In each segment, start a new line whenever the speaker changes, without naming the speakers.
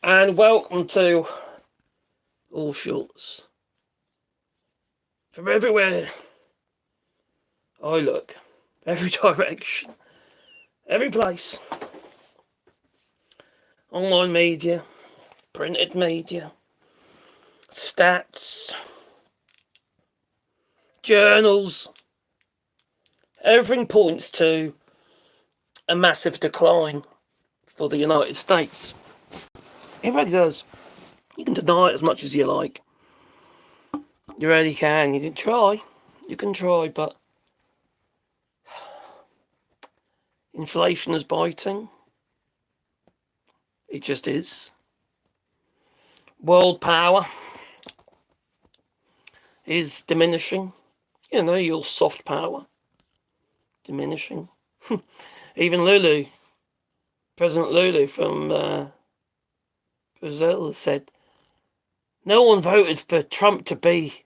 And welcome to AllShorts. From everywhere I look, every direction, every place. Online media, printed media, stats, journals. Everything points to a massive decline for the United States. It really does. You can deny it as much as you like. You really can. You can try. You can try, but inflation is biting. It just is. World power is diminishing. You know, your soft power. Diminishing. Even Lulu, President Lulu from Brazil said, no one voted for Trump to be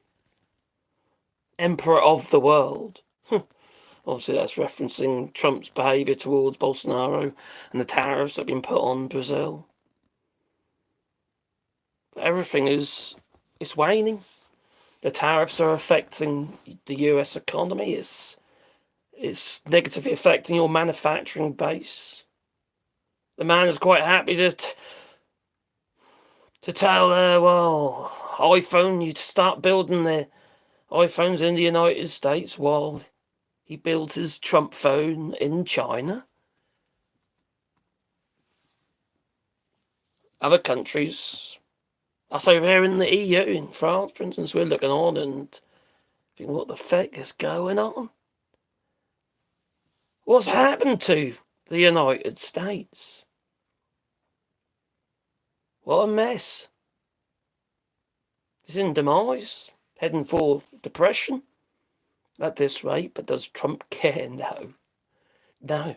emperor of the world. Obviously, that's referencing Trump's behaviour towards Bolsonaro and the tariffs that have been put on Brazil. But everything is waning. The tariffs are affecting the US economy. It's negatively affecting your manufacturing base. The man is quite happy to tell, iPhone, you start building their iPhones in the United States while he builds his Trump phone in China. Other countries, us over here in the EU, in France, for instance, we're looking on and thinking, what the fuck is going on? What's happened to the United States? What a mess. It's in demise, heading for depression at this rate, but does Trump care? No.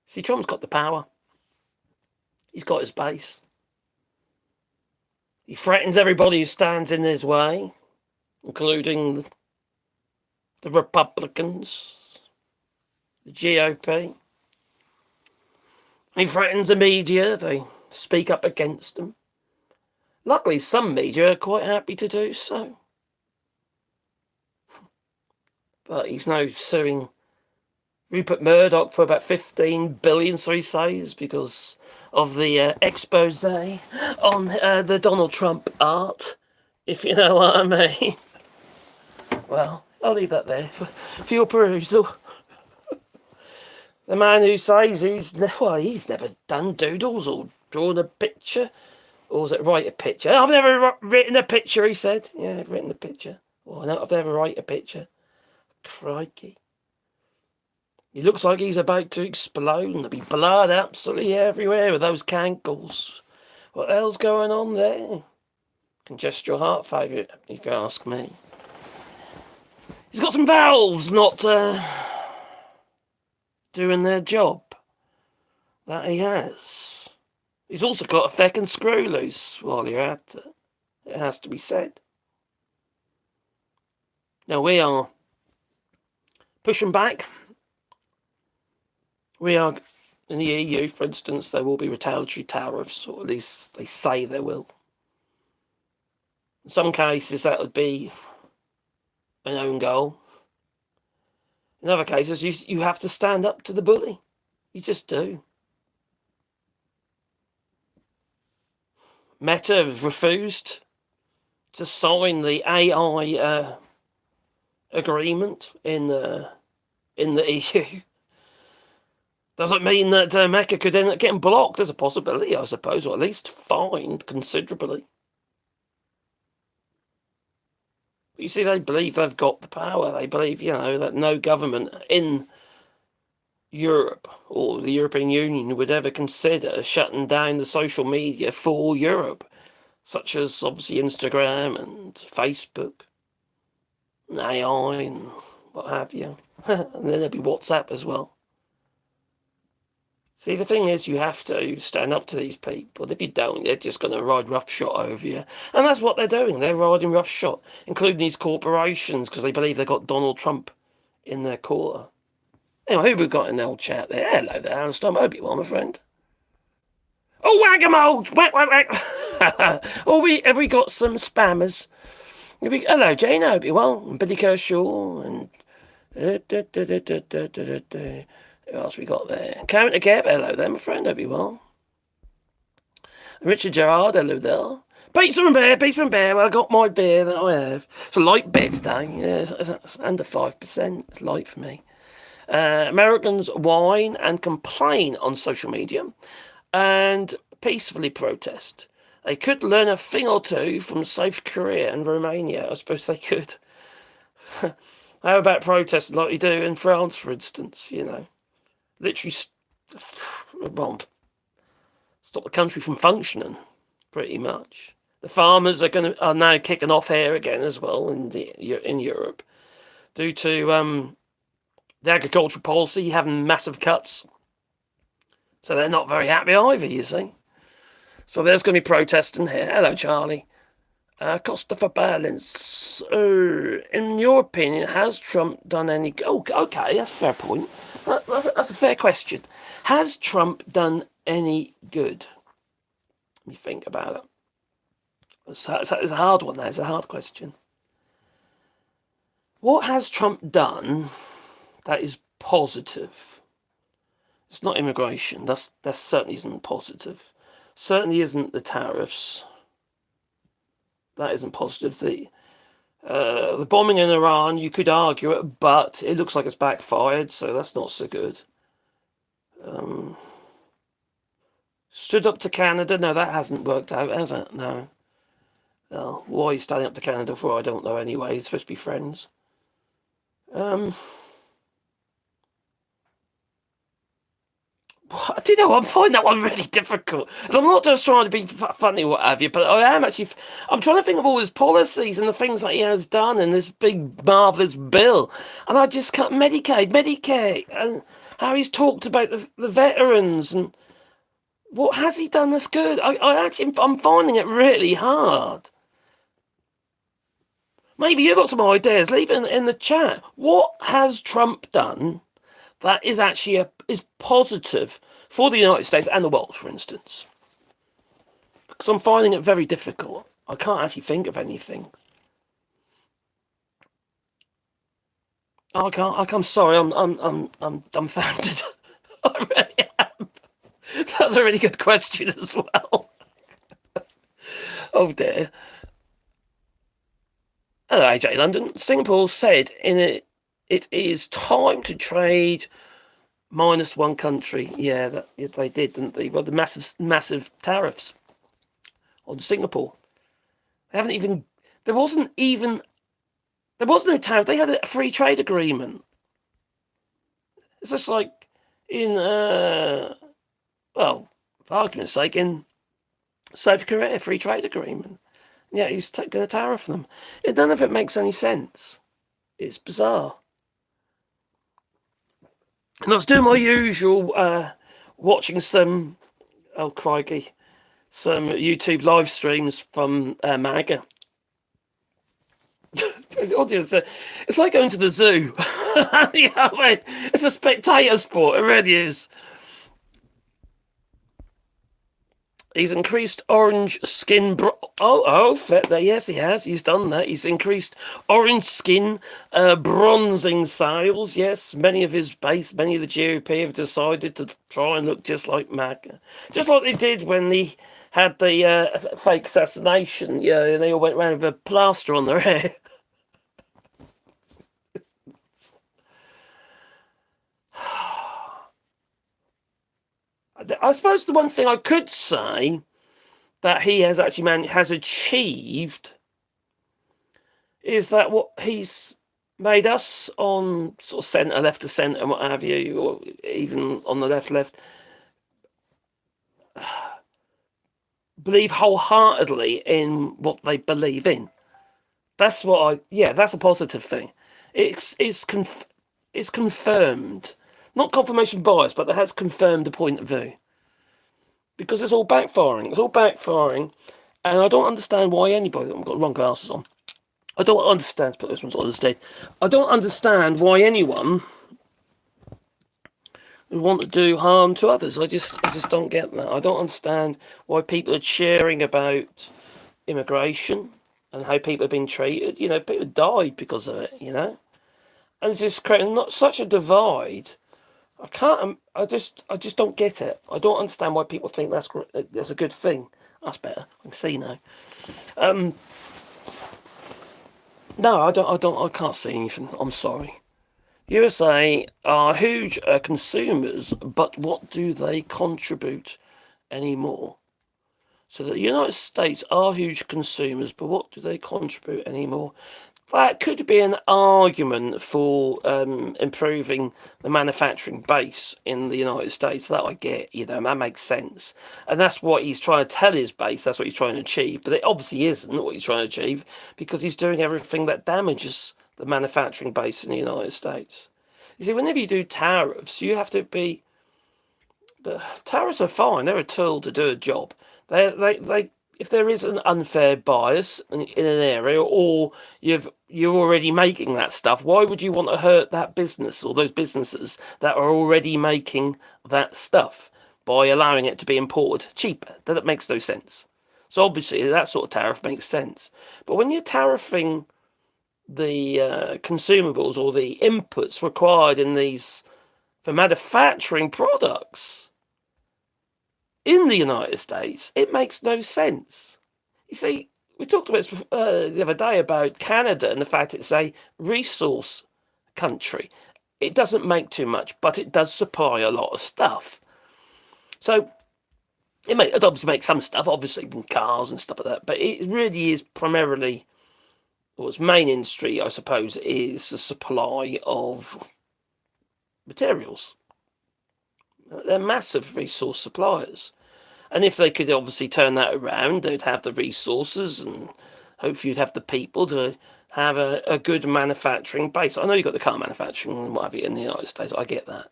See, Trump's got the power. He's got his base. He threatens everybody who stands in his way, including the Republicans, the GOP. He threatens the media. They speak up against him. Luckily, some media are quite happy to do so. But he's now suing Rupert Murdoch for about 15 billion, so he says, because of the expose on the Donald Trump art, if you know what I mean. Well, I'll leave that there for your perusal. The man who says he's never done doodles or drawn a picture, or was it write a picture? I've never written a picture, he said. Yeah, I've written a picture. Well, no, I've never write a picture. Crikey. He looks like he's about to explode and there'll be blood absolutely everywhere with those cankles. What the hell's going on there? Congestional heart failure, if you ask me. He's got some valves not doing their job. That he has. He's also got a feckin' screw loose while you're at it. It has to be said. Now we are pushing back. We are, in the EU, for instance, there will be retaliatory tariffs, or at least they say there will. In some cases, that would be an own goal. In other cases, you have to stand up to the bully. You just do. Meta have refused to sign the AI agreement in the EU. Doesn't mean that Mecca could end up getting blocked. There's a possibility, I suppose, or at least fined considerably. But you see, they believe they've got the power. They believe, that no government in Europe or the European Union would ever consider shutting down the social media for Europe, such as obviously Instagram and Facebook and AI and what have you. And then there'll be WhatsApp as well. See, the thing is, you have to stand up to these people. If you don't, they're just going to ride roughshod over you. And that's what they're doing. They're riding roughshod, including these corporations, because they believe they've got Donald Trump in their corner. Anyway, who we got in the old chat there? Hello there, Alistair. I hope you're well, my friend. Oh, whack-a-mole! Whack, whack, whack. Oh, have we got some spammers? Hello, Jane. I hope you're well. And Billy Kershaw and who else we got there? Karen Kev, hello there, my friend. Hope you're well. Richard Gerard, hello there. Pizza and beer. Well, I got my beer that I have. It's a light beer today. Yeah, it's under 5%. It's light for me. Americans whine and complain on social media and peacefully protest. They could learn a thing or two from South Korea and Romania. I suppose they could. How about protesting like you do in France, for instance? You know, literally stop the country from functioning, pretty much. The farmers are now kicking off here again as well in Europe due to the agricultural policy having massive cuts. So they're not very happy either, you see. So there's going to be protesting here. Hello, Charlie. Costa for balance. In your opinion, has Trump done any... Oh, okay, that's a fair point. That's a fair question. Has Trump done any good? Let me think about it. It's a hard one, that is a hard question. What has Trump done that is positive? It's not immigration. That certainly isn't positive. Certainly isn't the tariffs. That isn't positive. The bombing in Iran, you could argue it, but it looks like it's backfired, so that's not so good. Stood up to Canada. No, that hasn't worked out, has it? No. Well, why he's standing up to Canada for, I don't know anyway. It's supposed to be friends. Do you know, I'm finding that one really difficult. And I'm not just trying to be funny or what have you, but I am actually... I'm trying to think of all his policies and the things that he has done in this big, marvellous bill. And I just can't... Medicaid, and how he's talked about the veterans and... What has he done that's good? I'm finding it really hard. Maybe you've got some ideas. Leave it in the chat. What has Trump done that is actually is positive for the United States and the world, for instance? Because I'm finding it very difficult. I can't actually think of anything. I'm sorry. I'm dumbfounded. I really am. That's a really good question as well. Oh dear. Hello, AJ London. Singapore said it is time to trade minus one country. Yeah, they did, didn't they? Well, the massive tariffs on Singapore. They haven't even. There was no tariff. They had a free trade agreement. It's just like in well, for argument's sake, in South Korea, free trade agreement. Yeah, he's going to tariff them. None of it makes any sense. It's bizarre. And I was doing my usual, watching some, oh crikey, some YouTube live streams from MAGA. It's like going to the zoo. You know what I mean? It's a spectator sport, it really is. He's increased orange skin. Yes, he has. He's done that. He's increased orange skin, bronzing sales. Yes, many of the GOP have decided to try and look just like MAGA, just like they did when they had the fake assassination. Yeah, and they all went around with a plaster on their hair. I suppose the one thing I could say that he has actually has achieved is that what he's made us on sort of centre, left to centre, and what have you, or even on the left, believe wholeheartedly in what they believe in. That's that's a positive thing. It's confirmed. Not confirmation bias, but that has confirmed a point of view. Because it's all backfiring. And I don't understand why anybody... I've got the wrong glasses on. I don't understand... Put this one's on instead. I don't understand why anyone who want to do harm to others. I just don't get that. I don't understand why people are cheering about immigration and how people have been treated. You know, people died because of it. You know, and it's just creating not such a divide. I can't. I just don't get it. I don't understand why people think that's a good thing. That's better. I can see now. No, I don't. I can't see anything. I'm sorry. USA are huge consumers, but what do they contribute anymore? So the United States are huge consumers, but what do they contribute anymore? That could be an argument for improving the manufacturing base in the United States. That I get, you know, that makes sense. And that's what he's trying to tell his base, that's what he's trying to achieve. But it obviously isn't what he's trying to achieve because he's doing everything that damages the manufacturing base in the United States. You see, whenever you do tariffs, you have to be... The tariffs are fine, they're a tool to do a job. They if there is an unfair bias in an area, or you're already making that stuff, why would you want to hurt that business or those businesses that are already making that stuff by allowing it to be imported cheaper? That makes no sense. So obviously that sort of tariff makes sense. But when you're tariffing the consumables or the inputs required in these for manufacturing products in the United States, it makes no sense. You see, we talked about this the other day about Canada and the fact it's a resource country. It doesn't make too much, but it does supply a lot of stuff. So it obviously makes some stuff, obviously cars and stuff like that, but it really is primarily, well, its main industry, I suppose, is the supply of materials. They're massive resource suppliers. And if they could obviously turn that around, they'd have the resources and hopefully you'd have the people to have a good manufacturing base. I know you've got the car manufacturing and what have you in the United States. I get that.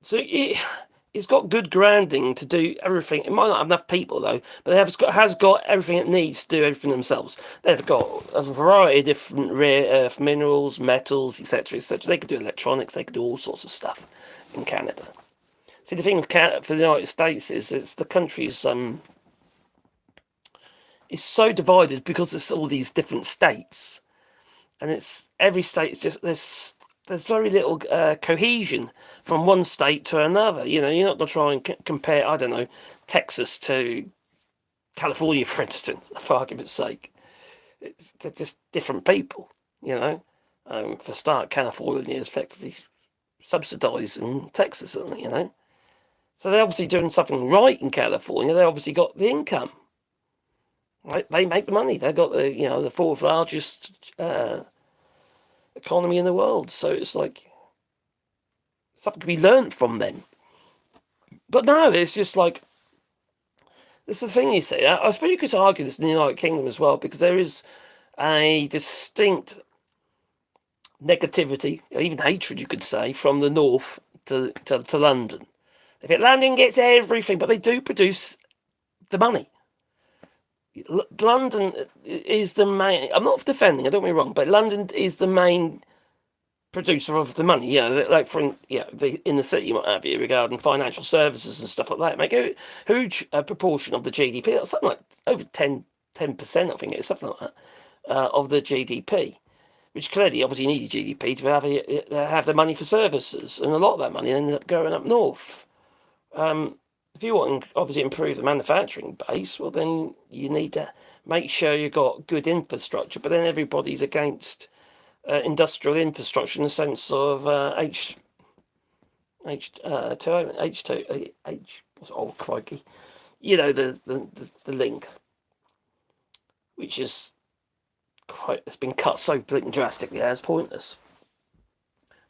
So it's got good grounding to do everything. It might not have enough people, though, but it has got everything it needs to do everything themselves. They've got a variety of different rare earth minerals, metals, etc., etc. They could do electronics. They could do all sorts of stuff in Canada. See, the thing with Canada for the United States is it's the country's it's so divided because it's all these different states, and it's every state's just there's very little cohesion from one state to another. You know, you're not going to try and compare, I don't know, Texas to California, for instance, for argument's sake. They're just different people, you know. For start, California is effectively subsidising Texas, you know. So they're obviously doing something right in California. They obviously got the income. Right? They make the money. They've got the fourth largest economy in the world. So it's like something to be learnt from them. But no, it's just like, this is the thing, you see. I suppose you could argue this in the United Kingdom as well, because there is a distinct negativity, or even hatred, you could say, from the north to London. London gets everything, but they do produce the money. London is the main... I'm not defending, I don't get me wrong, but London is the main producer of the money. Yeah, like in the city, what have you, regarding financial services and stuff like that, make a huge proportion of the GDP. That's something like over 10%, I think it's something like that, of the GDP. Which clearly, obviously, you need your GDP to have the money for services, and a lot of that money ended up going up north. If you want to obviously improve the manufacturing base, well, then you need to make sure you've got good infrastructure. But then everybody's against industrial infrastructure in the sense of oh crikey, you know, the link, which is it's been cut so drastically that it's pointless.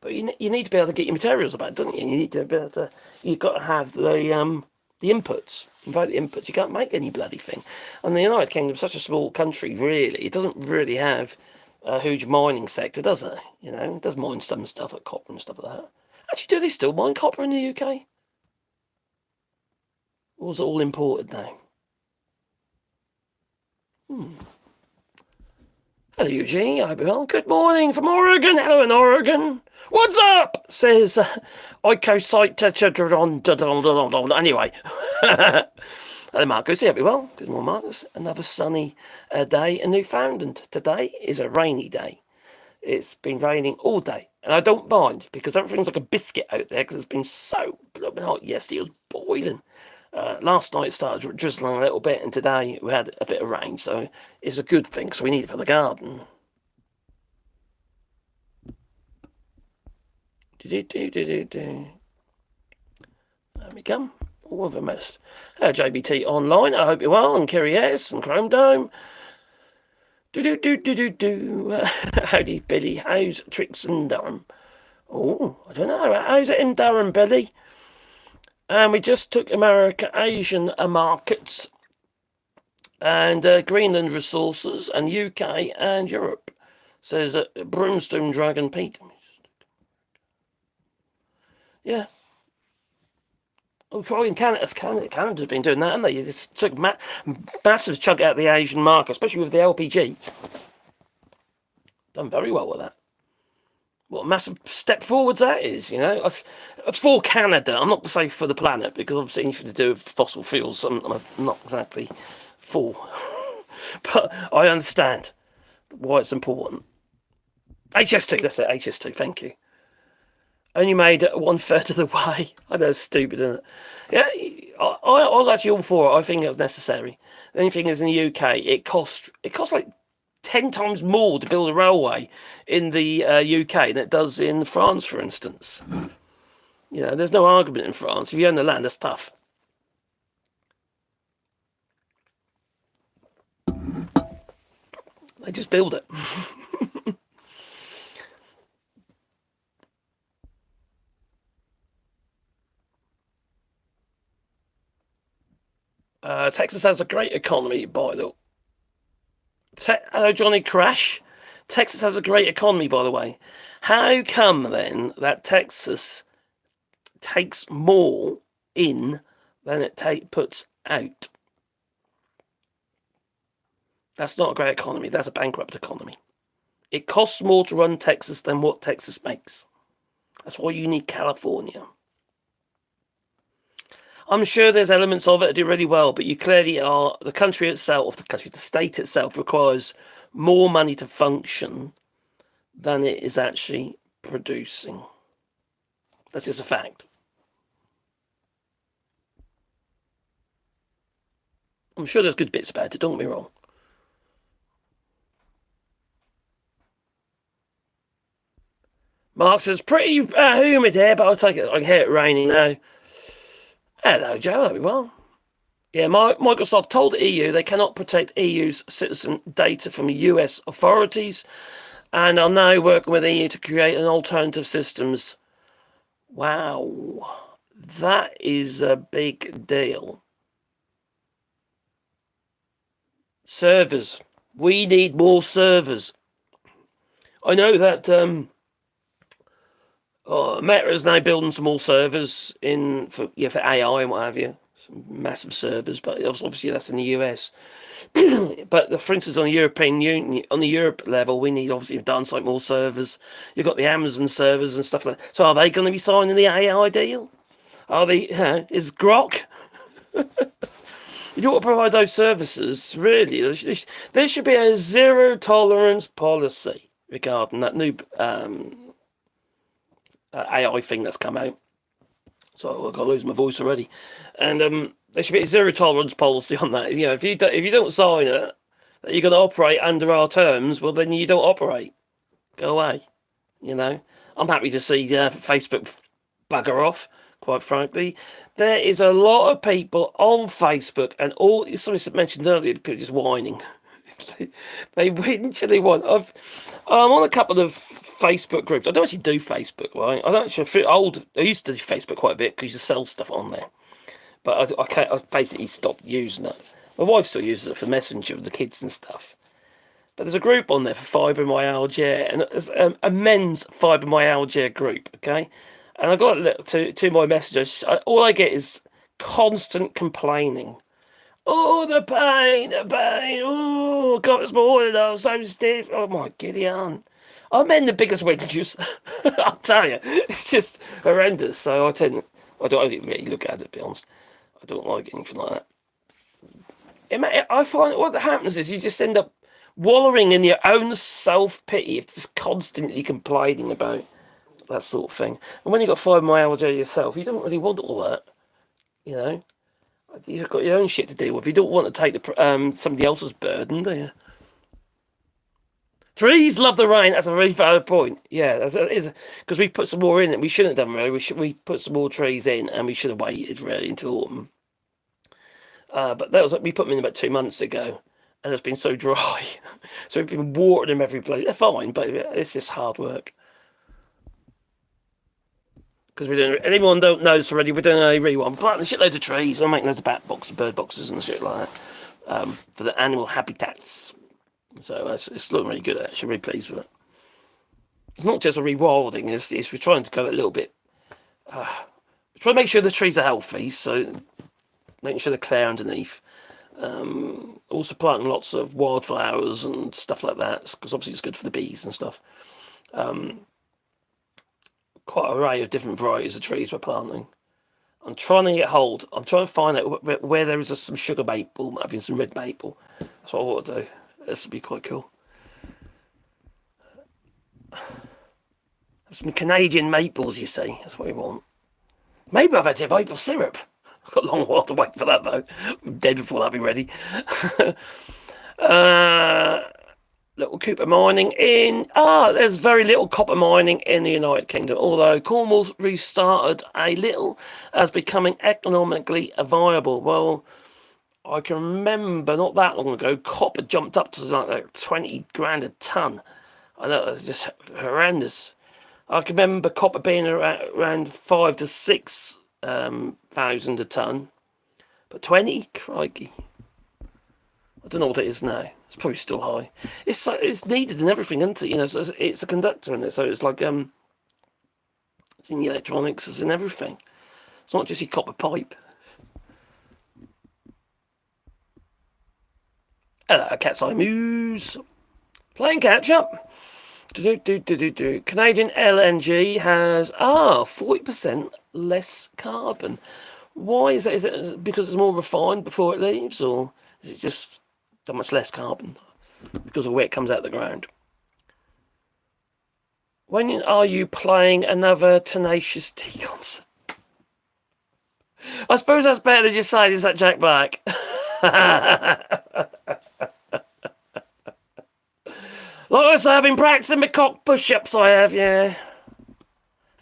But you need to be able to get your materials about, don't you? You need to be able to. You've got to have the inputs. Without the inputs, you can't make any bloody thing. And the United Kingdom is such a small country, really. It doesn't really have a huge mining sector, does it? You know, it does mine some stuff like copper and stuff like that. Actually, do they still mine copper in the UK? Or is it all imported now? Hello, Eugenie. I hope you're well. Good morning from Oregon. Hello in Oregon. What's up? Says Icosite. Anyway. Hello, Marcus. Yeah, well. Good morning, Marcus. Another sunny day in Newfoundland. Today is a rainy day. It's been raining all day, and I don't mind because everything's like a biscuit out there because it's been so blooming hot. Yesterday it was boiling. Last night it started drizzling a little bit, and today we had a bit of rain, so it's a good thing because we need it for the garden. There we go. All of them missed. JBT online. I hope you're well. And Kerry S and Chrome Dome. Howdy, Billy. How's Tricks in Durham? Oh, I don't know. How's it in Durham, Billy? And we just took America, Asian markets, and Greenland resources, and UK and Europe. Says Brimstone Dragon Pete. Yeah. Oh, probably in Canada's been doing that, haven't they? They just took massive chunk out of the Asian market, especially with the LPG. Done very well with that. What a massive step forwards that is, you know. For Canada, I'm not going to say for the planet, because obviously anything to do with fossil fuels, I'm not exactly for. But I understand why it's important. HS2, that's it, HS2, thank you. Only made 1/3 of the way. I know it's stupid, isn't it? Yeah, I was actually all for it. I think it was necessary. The only thing is in the UK, it costs like 10 times more to build a railway in the UK than it does in France, for instance. You know, there's no argument in France. If you own the land, that's tough. They just build it. Texas has a great economy, by the way. Hello, Johnny Crash. Texas has a great economy, by the way. How come, then, that Texas takes more in than it puts out? That's not a great economy. That's a bankrupt economy. It costs more to run Texas than what Texas makes. That's why you need California. I'm sure there's elements of it that do really well, but you clearly are. The country itself, the state itself requires more money to function than it is actually producing. That's just a fact. I'm sure there's good bits about it, don't get me wrong. Mark says, pretty humid here, but I'll take it. I can hear it raining now. Hello, Joe. Hope you're well. Yeah, Microsoft told the EU they cannot protect EU's citizen data from US authorities and are now working with the EU to create an alternative systems. Wow. That is a big deal. Servers. We need more servers. I know that Meta is now building some more servers for AI and what have you. Some massive servers, but obviously that's in the US. But for instance, on the European Union, on the Europe level, we need obviously dance like more servers. You've got the Amazon servers and stuff like that. So are they going to be signing the AI deal? Are they? Is Grok? If you want to provide those services, really, there should be a zero tolerance policy regarding that new AI thing that's come out. So I've got to lose my voice already. And there should be a zero tolerance policy on that. You know, if you don't sign it, that you're going to operate under our terms, well, then you don't operate. Go away. You know, I'm happy to see Facebook bugger off. Quite frankly, there is a lot of people on Facebook, and somebody mentioned earlier, people just whining. They literally want. I'm on a couple of Facebook groups. I don't actually do Facebook, right? I don't actually. I used to do Facebook quite a bit because I used to sell stuff on there, but I basically stopped using it. My wife still uses it for Messenger with the kids and stuff. But there's a group on there for fibromyalgia, and it's a men's fibromyalgia group. Okay, and I got to my messages. All I get is constant complaining. Oh, the pain. Oh, God, it's morning. I'm so stiff. Oh, my Gideon. I'm in the biggest winters. I'll tell you, it's just horrendous. So I don't really look at it, to be honest. I don't like anything like that. I find what happens is you just end up wallowing in your own self-pity, just constantly complaining about that sort of thing. And when you've got fibromyalgia yourself, you don't really want all that, you know. You've got your own shit to deal with. You don't want to take somebody else's burden, do you? Trees love the rain. That's a very valid point. Yeah, because we put some more in it. We shouldn't have done really. We put some more trees in, and we should have waited really until autumn. But we put them in about 2 months ago, and it's been so dry. So we've been watering them every place. They're fine, but it's just hard work. Because we're doing, and everyone don't know this already, we're doing a rewind. We're planting shitloads of trees. I'm making loads of bird boxes and shit like that for the animal habitats. So it's looking really good, actually. Really pleased with it. It's not just a rewilding, it's we're trying to go a little bit. We're trying to make sure the trees are healthy, so making sure they're clear underneath. Also planting lots of wildflowers and stuff like that, because obviously it's good for the bees and stuff. Quite an array of different varieties of trees we're planting. I'm trying to get hold. I'm trying to find out where there is some sugar maple, maybe some red maple. That's what I want to do. This would be quite cool. Some Canadian maples, you see. That's what we want. Maybe I've had to maple syrup. I've got a long while to wait for that, though. I'm dead before that'll be ready. Little copper mining in... there's very little copper mining in the United Kingdom, although Cornwall's restarted a little as becoming economically viable. Well, I can remember not that long ago, copper jumped up to like 20 grand a tonne. I know, it was just horrendous. I can remember copper being around 5 to 6 thousand a tonne. But 20? Crikey. I don't know what it is now. It's probably still high. It's needed in everything, isn't it? You know, so it's a conductor in it, so it's like it's in the electronics, it's in everything. It's not just your copper pipe. Hello, cat's eye moose. Playing catch up. Canadian LNG has 40% less carbon. Why is that? Is it because it's more refined before it leaves, or is it just that much less carbon because of where it comes out of the ground? When are you playing another Tenacious D concert? I suppose that's better than just saying, is that Jack Black? Like I say, I've been practicing my cock push-ups, I have, yeah.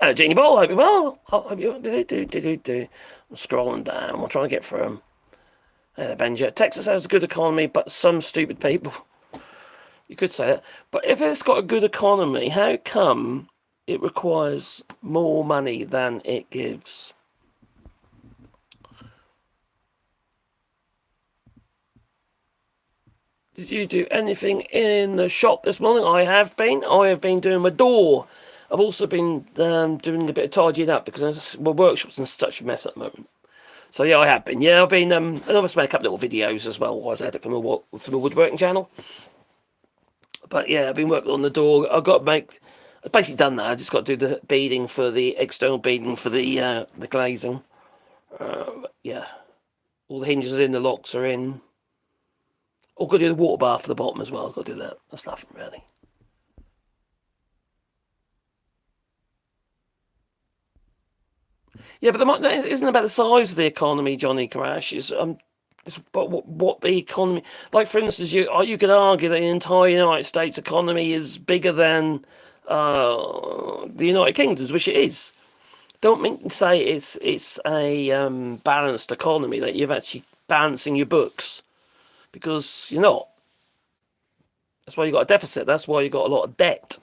Hello, Jeannie Ball, hope you're well. Hope you do. I'm scrolling down, I'm trying to get through them. Hello, Benja. Texas has a good economy, but some stupid people. You could say that. But if it's got a good economy, how come it requires more money than it gives? Did you do anything in the shop this morning? I have been doing my door. I've also been doing a bit of tidying up because my workshop's in such a mess at the moment. So yeah, I have been. Yeah, I've been. And I've also made a couple of little videos as well. I was at it from the woodworking channel. But yeah, I've been working on the door. I've basically done that. I just got to do the beading for the external beading for the glazing. Yeah, all the hinges are in, the locks are in. I've got to do the water bath for the bottom as well. I've got to do that. That's nothing really. Yeah, but it isn't about the size of the economy, Johnny Crash. It's about what the economy. Like, for instance, you could argue that the entire United States economy is bigger than the United Kingdom's, which it is. Don't mean to say it's a balanced economy, that you're actually balancing your books, because you're not. That's why you got a deficit. That's why you got a lot of debt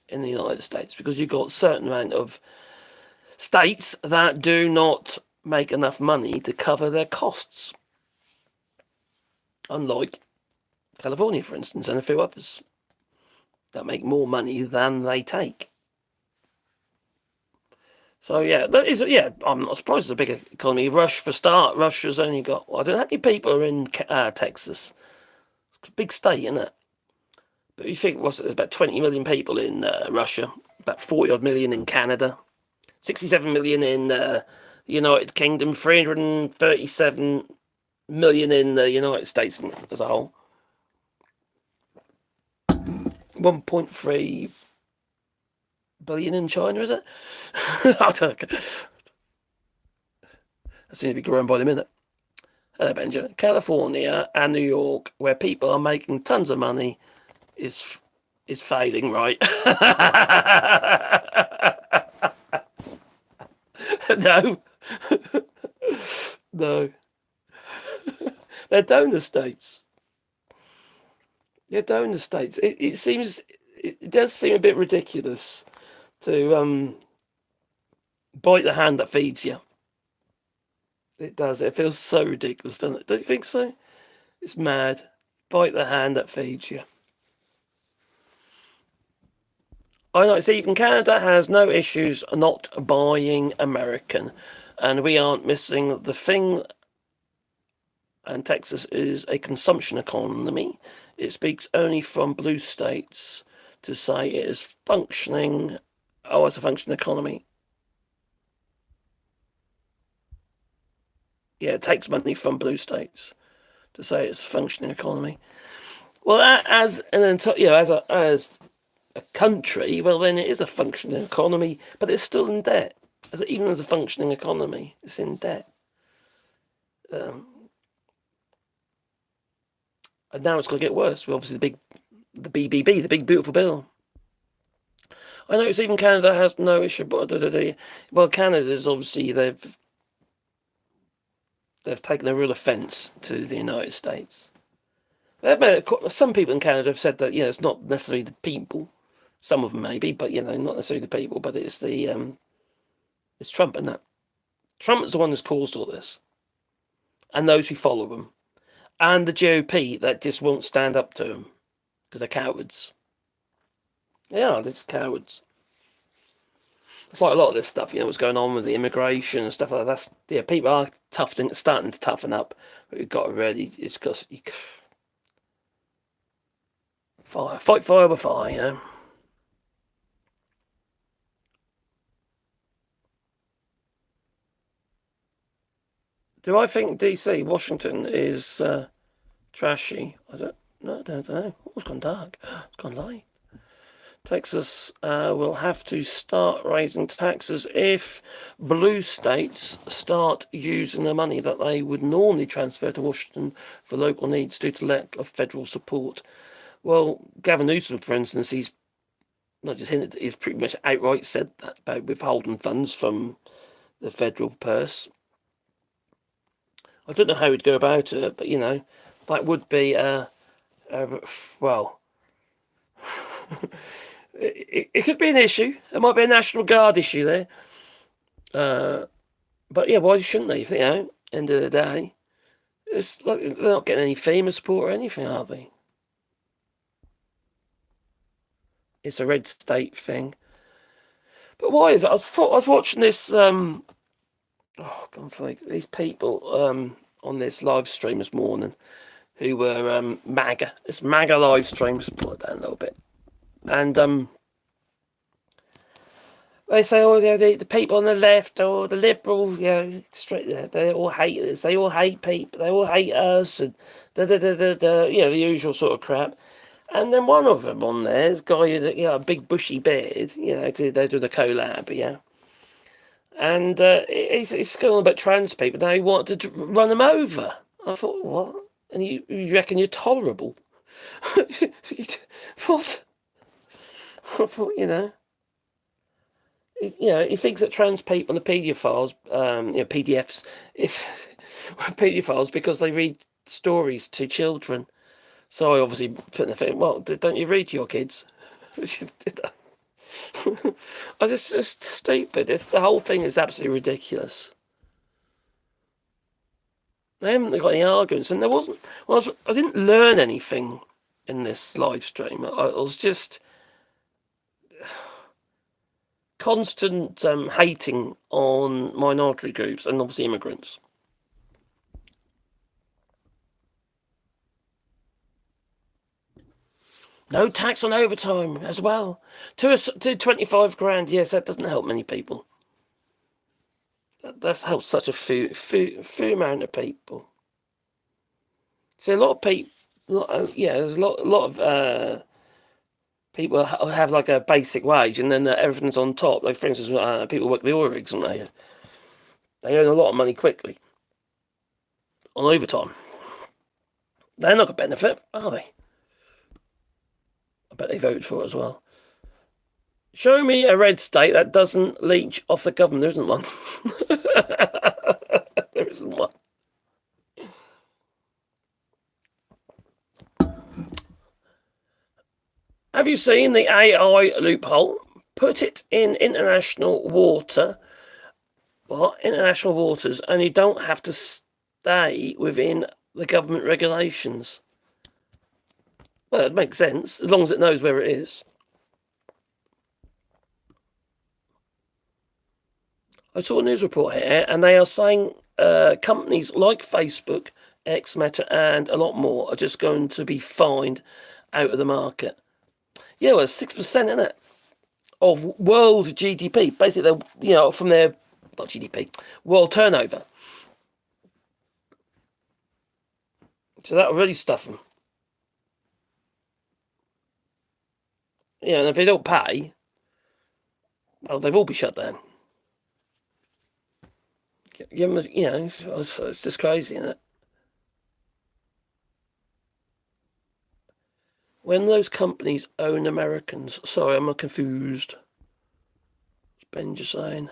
in the United States, because you've got a certain amount of states that do not make enough money to cover their costs. Unlike California, for instance, and a few others that make more money than they take. So yeah, I'm not surprised it's a big economy. Russia's only got, I don't know how many people are in Texas. It's a big state, isn't it? But you think, there's about 20 million people in Russia, about 40 odd million in Canada, 67 million in the United Kingdom, 337 million in the United States as a whole. 1.3 billion in China, is it? I don't know. I seem to be growing by the minute. Hello, Benjamin. California and New York, where people are making tons of money, is failing, right? No. No. They're donor states. They're donor states. It does seem a bit ridiculous to bite the hand that feeds you. It does. It feels so ridiculous, doesn't it? Don't you think so? It's mad. Bite the hand that feeds you. I know. See, even Canada has no issues not buying American, and we aren't missing the thing. And Texas is a consumption economy. It speaks only from blue states to say it is functioning. Oh, it's a functioning economy. Yeah, it takes money from blue states to say it's a functioning economy. Well, as a country, well, then it is a functioning economy, but it's still in debt. Even as a functioning economy, it's in debt. And now it's going to get worse. Well, obviously, the BBB, the Big Beautiful Bill. I notice even Canada has no issue, but well, Canada's obviously they've taken a real offence to the United States. Some people in Canada have said that it's not necessarily the people. Some of them maybe, but not necessarily the people. But it's it's Trump and that. Trump is the one who's caused all this, and those who follow him, and the GOP that just won't stand up to him because they're cowards. Yeah, they're just cowards. It's like a lot of this stuff, what's going on with the immigration and stuff like that. People are starting to toughen up. But you've got to really, it's because fight fire with fire, Do I think DC, Washington, is trashy? I don't know. Oh, it's gone dark. It's gone light. Texas will have to start raising taxes if blue states start using the money that they would normally transfer to Washington for local needs due to lack of federal support. Well, Gavin Newsom, for instance, he's not just hinted, he's pretty much outright said that about withholding funds from the federal purse. I don't know how he'd go about it, but that would be well. It could be an issue. There might be a National Guard issue there. But yeah, why shouldn't they? End of the day, it's like they're not getting any FEMA support or anything, are they? It's a red state thing. But why is it? I was watching this. Oh God's sake! These people on this live stream this morning who were MAGA. It's MAGA live stream. Just pull it down a little bit. And they say, the people on the left or the liberal, straight there, they're all haters. They all hate people. They all hate us, and the usual sort of crap. And then one of them on there is a guy with a big bushy beard, because they're doing a collab, And he's going on about trans people. Now he wanted to run them over. I thought, what? And you reckon you're tolerable? What? I thought, he thinks that trans people and the paedophiles, PDFs, paedophiles because they read stories to children. So I obviously put in the thing, well, don't you read to your kids? It's stupid. The whole thing is absolutely ridiculous. They haven't got any arguments, and there wasn't. Well, I didn't learn anything in this live stream. I was just constant hating on minority groups and obviously immigrants. No tax on overtime as well. To 25 grand. Yes, that doesn't help many people. That helps such a few amount of people. See, a lot of people. There's a lot of people have like a basic wage, and then everything's on top. Like, for instance, people work the oil rigs, and they earn a lot of money quickly on overtime. They're not going to benefit, are they? I bet they voted for it as well. Show me a red state that doesn't leech off the government. There isn't one. There isn't one. Have you seen the AI loophole? Put it in international water. What? International waters, and you don't have to stay within the government regulations. Well, it makes sense, as long as it knows where it is. I saw a news report here, and they are saying companies like Facebook, X, Meta, and a lot more are just going to be fined out of the market. Yeah, well, 6%, isn't it, of world GDP. Basically, from their, not GDP, world turnover. So that'll really stuff them. Yeah, and if they don't pay, well, they will be shut down. It's just crazy, isn't it? When those companies own Americans. Sorry, I'm confused. What's Ben just saying?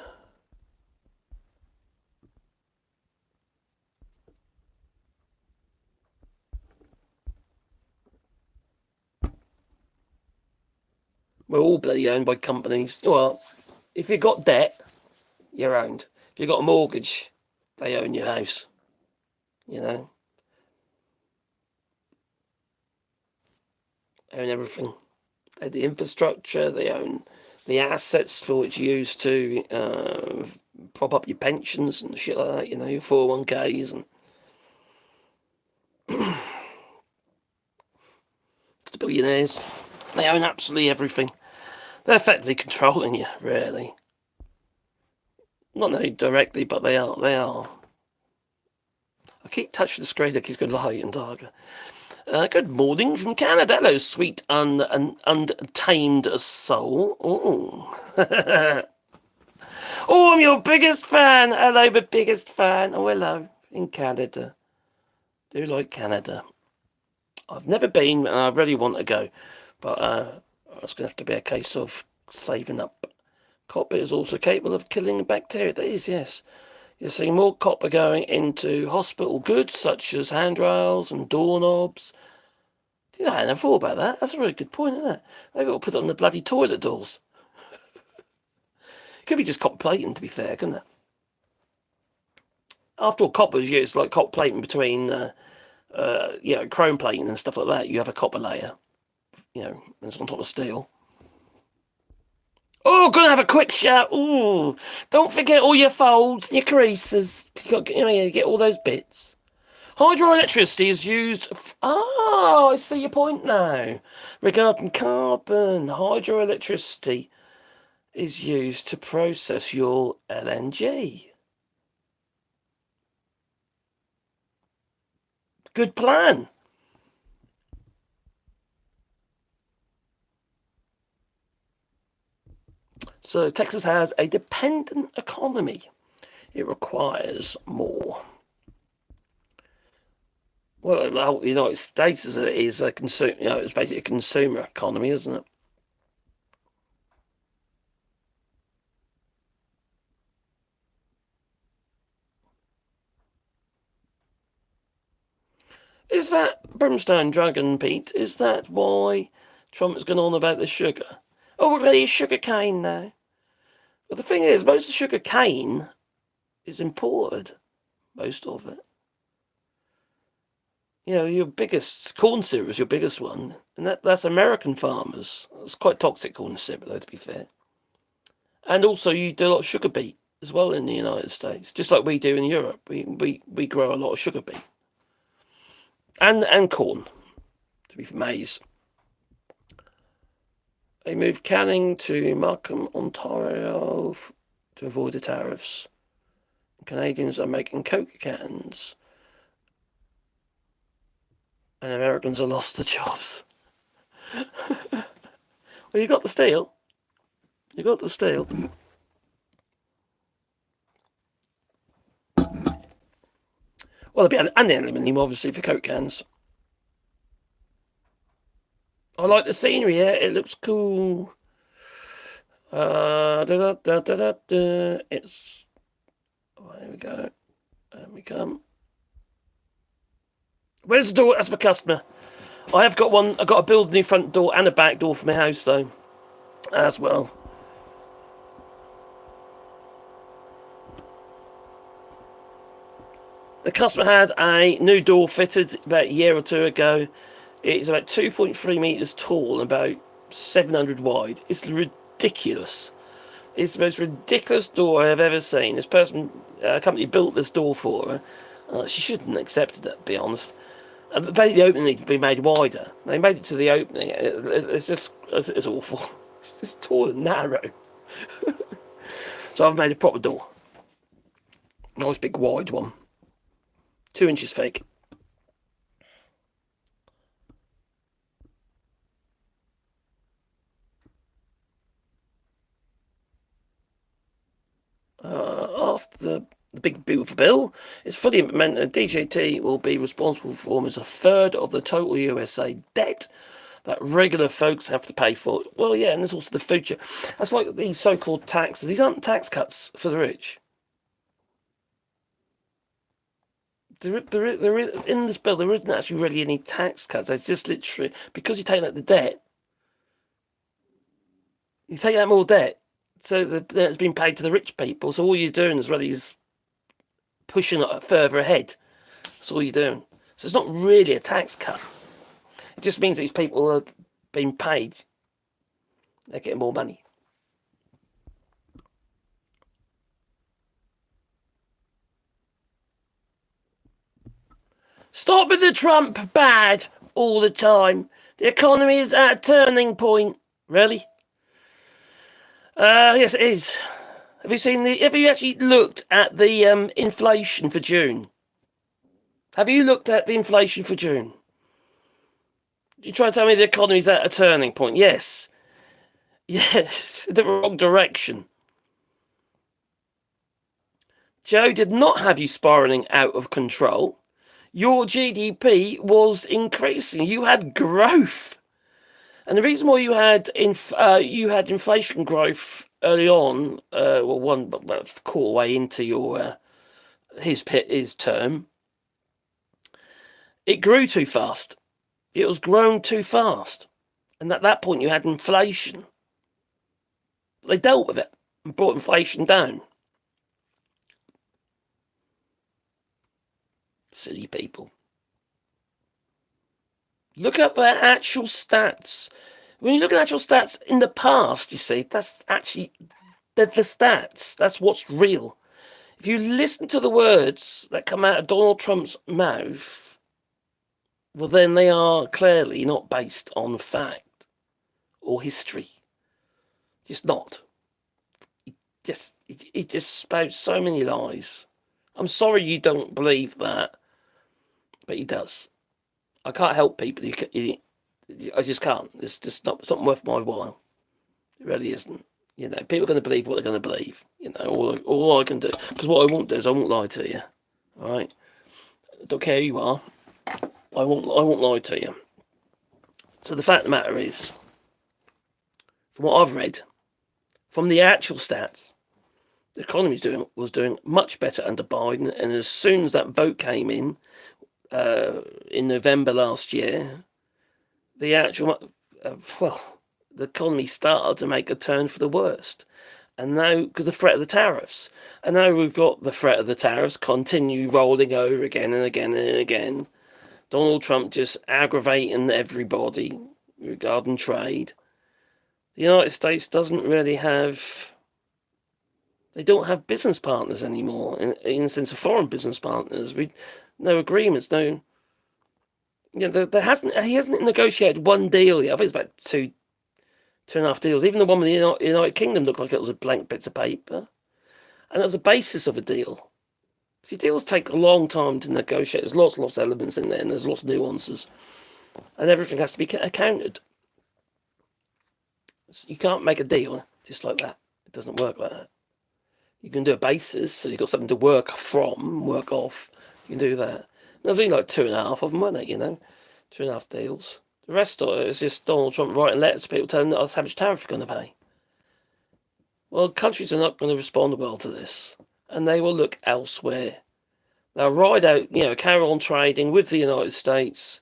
We're all bloody owned by companies. Well, if you've got debt, you're owned. If you've got a mortgage, they own your house. You know? They own everything. They own the infrastructure, they own the assets for which you use to prop up your pensions and shit like that, your 401ks and the billionaires. They own absolutely everything. They're effectively controlling you, really. Not necessarily directly, but they are. I keep touching the screen like he's going light and darker. Good morning from Canada. Hello, sweet untamed soul. Oh. Oh, I'm your biggest fan. Hello, my biggest fan. Oh, hello. In Canada. Do like Canada. I've never been, and I really want to go. But it's going to have to be a case of saving up. Copper is also capable of killing bacteria. That is, yes. You're seeing more copper going into hospital goods, such as handrails and doorknobs. I never thought about that. That's a really good point, isn't it? Maybe we'll put it on the bloody toilet doors. It could be just copper plating, to be fair, couldn't it? After all, copper's used like copper plating between, chrome plating and stuff like that. You have a copper layer, it's on top of steel. Oh, gonna have a quick shout. Ooh, don't forget all your folds and your creases. You get all those bits. Hydroelectricity is used. I see your point now. Regarding carbon, hydroelectricity is used to process your LNG. Good plan. So Texas has a dependent economy. It requires more. Well, the United States is a consumer. It's basically a consumer economy, isn't it? Is that Brimstone Dragon, Pete? Is that why Trump has gone on about the sugar? Oh, we're going to eat sugar cane now. But the thing is, most of the sugar cane is imported. Most of it. Your biggest corn syrup is your biggest one, and that's American farmers. It's quite toxic corn syrup, though, to be fair. And also, you do a lot of sugar beet as well in the United States, just like we do in Europe. We grow a lot of sugar beet and corn, to be maize. They moved canning to Markham, Ontario to avoid the tariffs. Canadians are making Coke cans. And Americans have lost their jobs. Well, you got the steel. You got the steel. Well, there'll be and the aluminium, obviously, for Coke cans. I like the scenery here. It looks cool. It's... Oh, here we go. There we come. Where's the door? That's for customer. I have got one. I've got to build a new front door and a back door for my house, though, as well. The customer had a new door fitted about a year or two ago. It's about 2.3 metres tall and about 700 wide. It's ridiculous. It's the most ridiculous door I've ever seen. This company built this door for her. She shouldn't have accepted it, to be honest. The opening needed to be made wider. They made it to the opening. It's awful. It's just tall and narrow. So I've made a proper door. Nice big wide one. 2 inches thick. After the big beautiful bill is fully implemented, DJT will be responsible for almost a third of the total USA debt that regular folks have to pay for. Well, yeah, and there's also the future. That's like these so-called taxes. These aren't tax cuts for the rich. There is, in this bill, there isn't actually really any tax cuts. It's just literally, because you take out the debt, you take out more debt, so it's been paid to the rich people. So all you're doing is really pushing it further ahead. That's all you're doing. So it's not really a tax cut. It just means these people are being paid. They're getting more money. Stop with the Trump bad all the time. The economy is at a turning point. Really? Yes, it is. Have you actually looked at the inflation for June? Have you looked at the inflation for June? You try to tell me the economy's at a turning point? Yes. Yes, the wrong direction. Joe did not have you spiraling out of control. Your GDP was increasing. You had growth. And the reason why you had inflation growth early on, one quarter way into your his term, it grew too fast. It was growing too fast, and at that point you had inflation. They dealt with it and brought inflation down. Silly people. Look at their actual stats. When you look at actual stats in the past, you see, that's actually the stats. That's what's real. If you listen to the words that come out of Donald Trump's mouth, well, then they are clearly not based on fact or history. Just not. He just spouts so many lies. I'm sorry you don't believe that, but he does. I can't help people. I just can't. It's just not. It's not worth my while. It really isn't. You know, people are going to believe what they're going to believe. You know, all I can do, because what I won't do is I won't lie to you. All right. I don't care who you are. I won't lie to you. So the fact of the matter is, from what I've read, from the actual stats, the economy was doing much better under Biden, and as soon as that vote came in November last year, the actual the economy started to make a turn for the worst. And now, because the threat of the tariffs, and now we've got the threat of the tariffs continue rolling over again and again and again. Donald Trump just aggravating everybody regarding trade. The United States doesn't really have. They don't have business partners anymore, in the sense of foreign business partners. No agreements, no. He hasn't negotiated one deal yet. I think it's about 2.5 deals. Even the one with the United Kingdom looked like it was a blank bits of paper. And that was the basis of a deal. See, deals take a long time to negotiate. There's lots of elements in there, and there's lots of nuances. And everything has to be accounted. So you can't make a deal just like that. It doesn't work like that. You can do a basis, so you've got something to work from, work off. You can do that. There's only like 2.5 of them, weren't there, 2.5 deals. The rest of it is just Donald Trump writing letters to people telling them how much tariff you're going to pay. Well, countries are not going to respond well to this, and they will look elsewhere. They'll ride out, carry on trading with the United States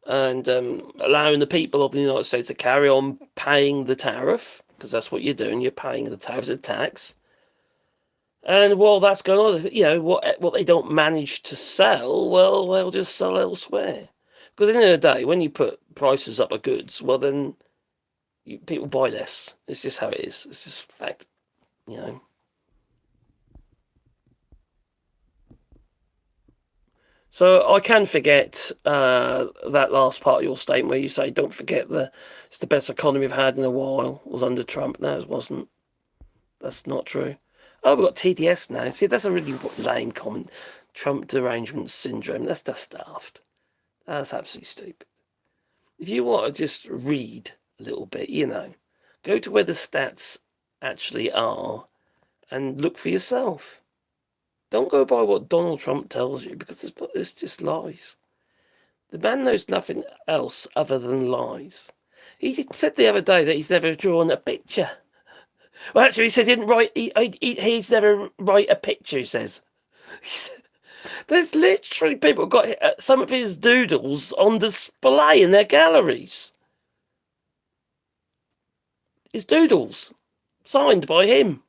and allowing the people of the United States to carry on paying the tariff, because that's what you're doing. You're paying the tariff as a tax. And while that's going on, what they don't manage to sell, well, they'll just sell elsewhere. Because at the end of the day, when you put prices up of goods, well, then people buy less. It's just how it is. It's just fact, So I can forget that last part of your statement where you say, don't forget it's the best economy we've had in a while was under Trump. No, it wasn't. That's not true. Oh, we've got TDS now. See, that's a really lame comment. Trump derangement syndrome. That's just daft. That's absolutely stupid. If you want to just read a little bit, go to where the stats actually are and look for yourself. Don't go by what Donald Trump tells you, because it's just lies. The man knows nothing else other than lies. He said the other day that he's never drawn a picture. Well, actually, he said he didn't write. He's never write a picture. He says. There's literally people who got some of his doodles on display in their galleries. His doodles, signed by him.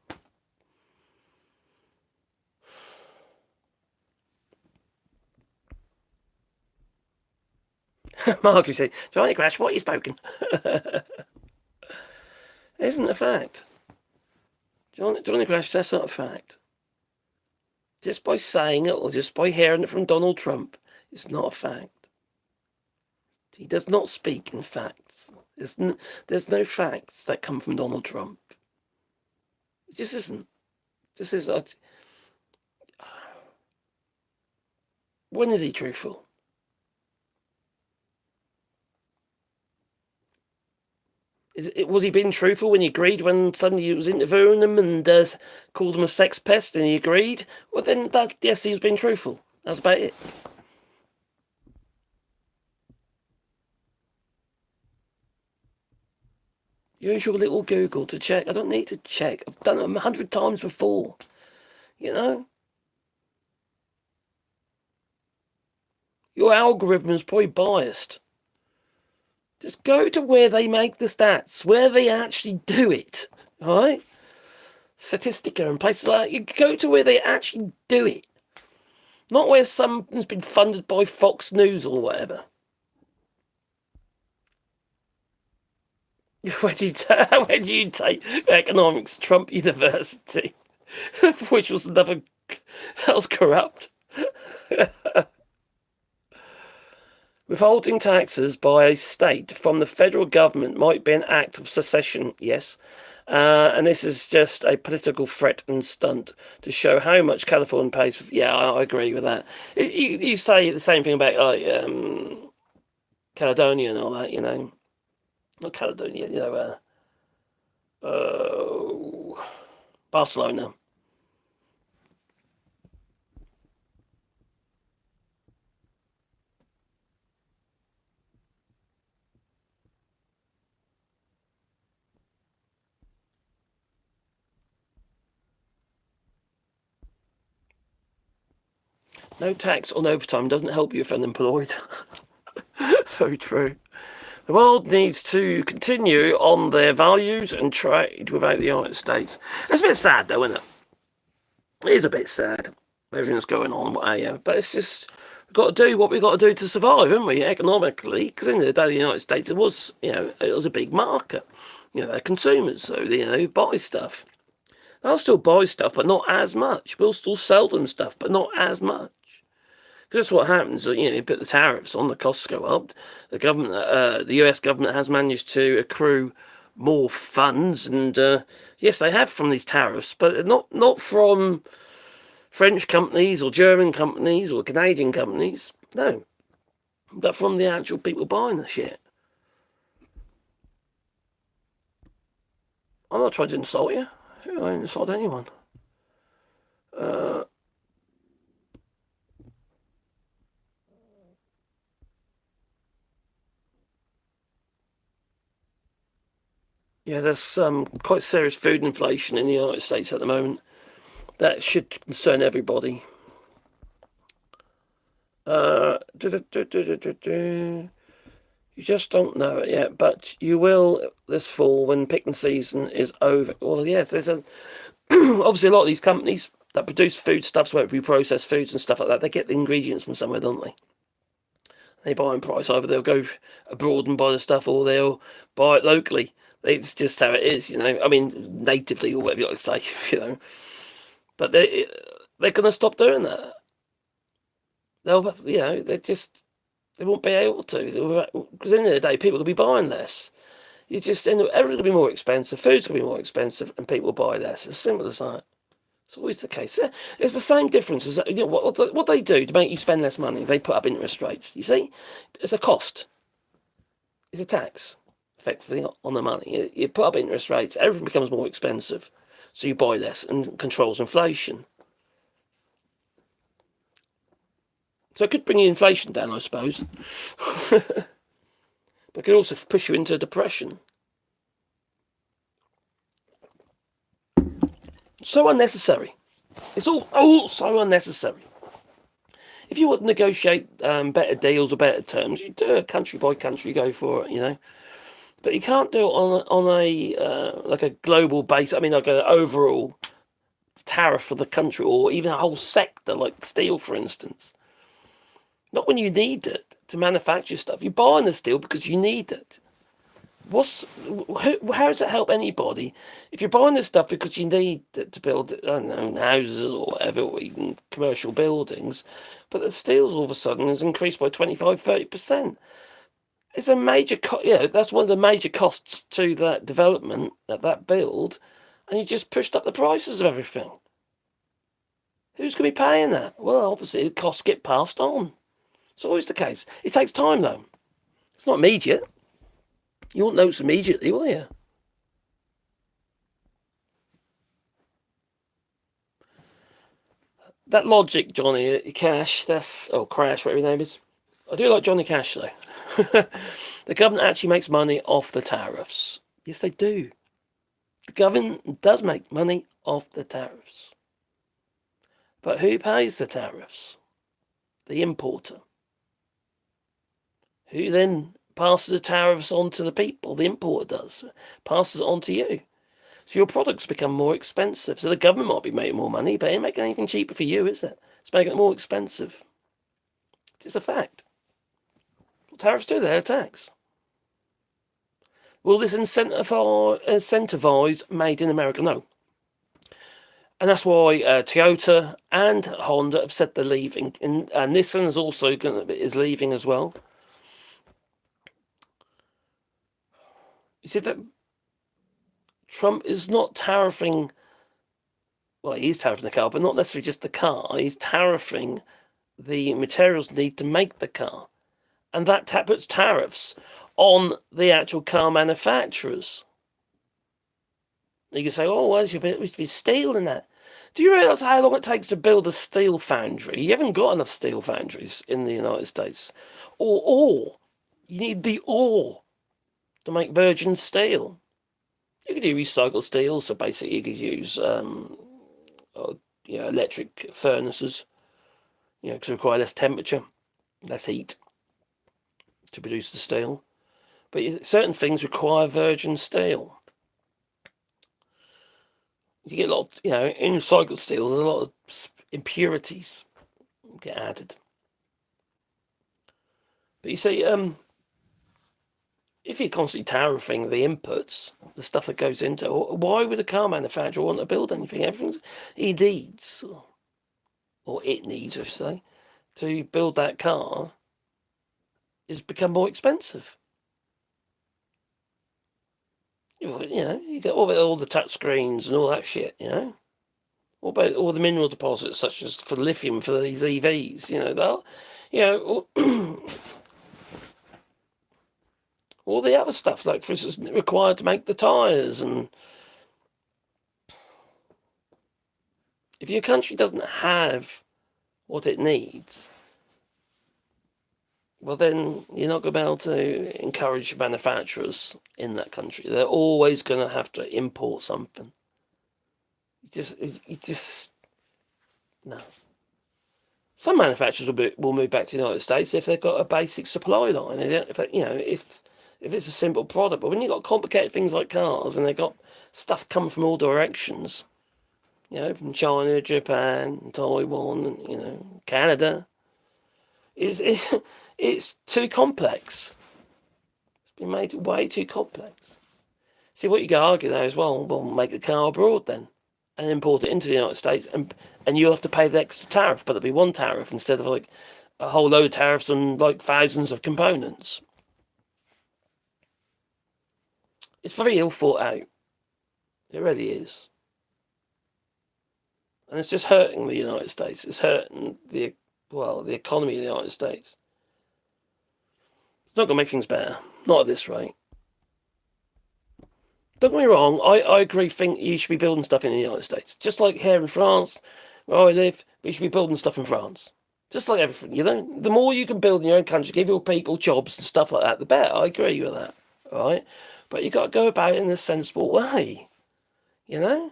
Marcus said, Johnny Crash, what are you spoken? Isn't a fact. Johnny Crash, that's not a fact. Just by saying it or just by hearing it from Donald Trump, it's not a fact. He does not speak in facts. There's no facts that come from Donald Trump. It just isn't. Just is. When is he truthful? Was he being truthful when he agreed when somebody was interviewing him and called him a sex pest and he agreed? Well, then, yes, he's been truthful. That's about it. Use your little Google to check. I don't need to check. I've done it 100 times before. Your algorithm is probably biased. Just go to where they make the stats, where they actually do it, all right? Statistica and places like that. You go to where they actually do it. Not where something's been funded by Fox News or whatever. Where do you take economics? Trump University, which was that was corrupt. Withholding taxes by a state from the federal government might be an act of secession, yes. And this is just a political threat and stunt to show how much California pays. Yeah, I agree with that. You say the same thing about Caledonia and all that, Not Caledonia, Barcelona. No tax on overtime doesn't help you if unemployed. So true. The world needs to continue on their values and trade without the United States. It's a bit sad, though, isn't it? It is a bit sad. Everything that's going on, but it's just we've got to do what we've got to do to survive, haven't we? Economically, because in the day, the United States, it was a big market. They're consumers, so they buy stuff. They'll still buy stuff, but not as much. We'll still sell them stuff, but not as much. Because that's what happens. You put the tariffs on, the costs go up. The government, the US government, has managed to accrue more funds, and yes, they have from these tariffs, but not from French companies or German companies or Canadian companies. No, but from the actual people buying the shit. I'm not trying to insult you. I don't insult anyone. Yeah, there's quite serious food inflation in the United States at the moment. That should concern everybody. You just don't know it yet, but you will this fall when picking season is over. Well, yeah, there's obviously a lot of these companies that produce foodstuffs, where we process foods and stuff like that, they get the ingredients from somewhere, don't they? They buy in price. Either they'll go abroad and buy the stuff, or they'll buy it locally. It's just how it is, I mean, natively, or whatever you like to say, But they're going to stop doing that. They won't be able to, because at the end of the day, people will be buying less. Everything's going to be more expensive, food's going to be more expensive, and people will buy less. It's as simple as that. It's always the case. It's the same difference as what they do to make you spend less money. They put up interest rates. You see, it's a cost. It's a tax, effectively, on the money. You put up interest rates, everything becomes more expensive, so you buy less and controls inflation. So it could bring your inflation down, I suppose, but it could also push you into a depression. So unnecessary. It's all so unnecessary. If you want to negotiate better deals or better terms, you do it country by country, go for it, But you can't do it on a like a global base. I mean, like an overall tariff for the country, or even a whole sector, like steel, for instance. Not when you need it to manufacture stuff. You're buying the steel because you need it. How does it help anybody if you're buying this stuff because you need it to build, I don't know, houses or whatever, or even commercial buildings, but the steel all of a sudden has increased by 25-30%. It's a major that's one of the major costs to that development, that build, and you just pushed up the prices of everything. Who's going to be paying that? Well, obviously the costs get passed on. It's always the case. It takes time though. It's not immediate. You won't notice immediately, will you? That logic, Johnny Cash, Crash, whatever his name is. I do like Johnny Cash, though. The government actually makes money off the tariffs. Yes, they do. The government does make money off the tariffs. But who pays the tariffs? The importer. Who then passes the tariffs on to the people? The importer does. Passes it on to you. So your products become more expensive. So the government might be making more money, but it ain't making anything cheaper for you, is it? It's making it more expensive. It's a fact. What tariffs do, they're a tax. Will this incentivize made in America? No. And that's why Toyota and Honda have said they're leaving. And Nissan is also is leaving as well. You see that Trump is not tariffing. Well, he's tariffing the car, but not necessarily just the car. He's tariffing the materials needed to make the car. And that puts tariffs on the actual car manufacturers. You can say, oh, well, there used to be steel in that. Do you realise how long it takes to build a steel foundry? You haven't got enough steel foundries in the United States. Or ore. You need the ore to make virgin steel. You could do recycled steel, so basically you could use electric furnaces, because require less temperature, less heat to produce the steel. But certain things require virgin steel. You get a lot of, in recycled steel, there's a lot of impurities get added. But you see, if you're constantly tariffing the inputs, the stuff that goes into it, why would a car manufacturer want to build anything? Everything he needs, or it needs, I should say, to build that car is become more expensive. You got all the touch screens and all that shit. What about all the mineral deposits, such as for lithium for these EVs? All the other stuff, like for instance, required to make the tyres. And if your country doesn't have what it needs, well, then you're not going to be able to encourage manufacturers in that country. They're always going to have to import something. You just no. Some manufacturers will move back to the United States if they've got a basic supply line. If it's a simple product, but when you've got complicated things like cars and they've got stuff coming from all directions, from China, Japan, Taiwan, Canada, it's too complex. It's been made way too complex. See, what you can argue there as well, make a car abroad then and import it into the United States, and you'll have to pay the extra tariff, but there'll be one tariff instead of like a whole load of tariffs on like thousands of components. It's very ill thought out. It really is. And it's just hurting the United States. It's hurting the economy of the United States. It's not going to make things better. Not at this rate. Don't get me wrong, I think you should be building stuff in the United States. Just like here in France, where I live, we should be building stuff in France. Just like everything, The more you can build in your own country, give your people jobs and stuff like that, the better. I agree with that, all right? But you got to go about it in a sensible way, You're going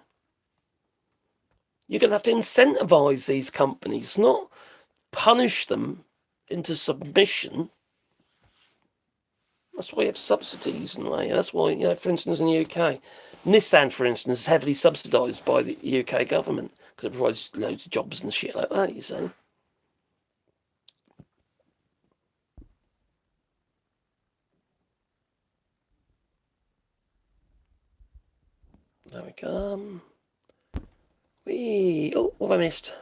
to have to incentivise these companies, not punish them into submission. That's why you have subsidies and that's why, for instance, in the UK, Nissan, for instance, is heavily subsidised by the UK government because it provides loads of jobs and shit like that, you see. There we come. What have I missed?